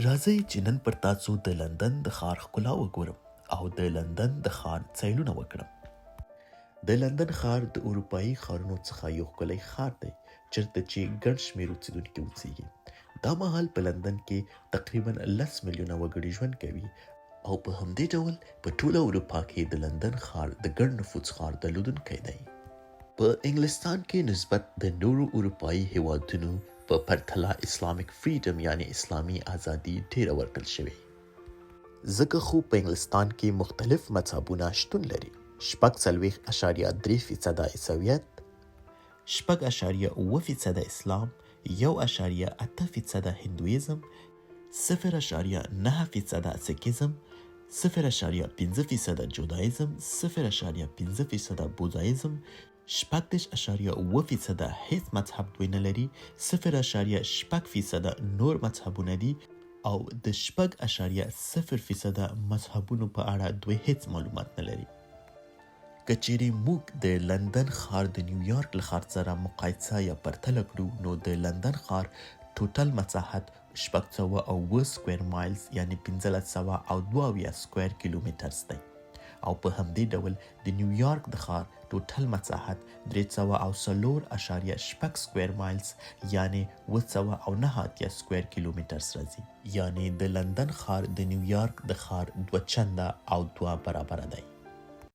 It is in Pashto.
راځئ چې نن پر تاسو د لندن د ښار ښکلا وګورم او د لندن د ښار څیلونه وکړم. د لندن ښار د اروپایي ښارونو څخه یو ښکلی ښار دی چیرته چې ګڼ شمېر اوسیدونکي اوسیږي. دا مهال په لندن کې تقریبا 10 میلیونه وګړي ژوند کوي او په همدې ډول په ټوله اروپا کې د لندن ښار د ګڼ نفوس ښار درلودونکی دی. په انګلستان کې نسبت د نورو اروپایي هیوادونو په پرتله اسلامیک فریډم یعنی اسلامي ازادي ډیره ورکړل شوې. ځکه خو په انګلستان کې مختلف مذهبونه شتون لري. 4.3% عیسویت، 6.7% اسلام، 1.8% هندویزم، 0.9% سیکیزم، 0.5% جودایزم، 0.5% بودایزم، 6.7% هیڅ مذهب دوی نه لري، 0.6% نور مذهبونه دي او د 6.0% مذهبونو په اړه دوی هیڅ معلومات نه لري. که چیرې موږ د لندن ښار د نیویارک له ښار سره مقایسه یا پرتله کړو نو د لندن ښار ټوټل مساحت 607 سکویر مایلز یعنی 1522 سکویر کیلومترز دی او په همدې ډول د نیویارک د ښار ټوټل مساحت 304.6 سکویر مایلز یعنی 709 سکویر کیلومترز راځي. یعنی د لندن ښار د نیویارک د ښار 2 چنده او 2 برابره دی.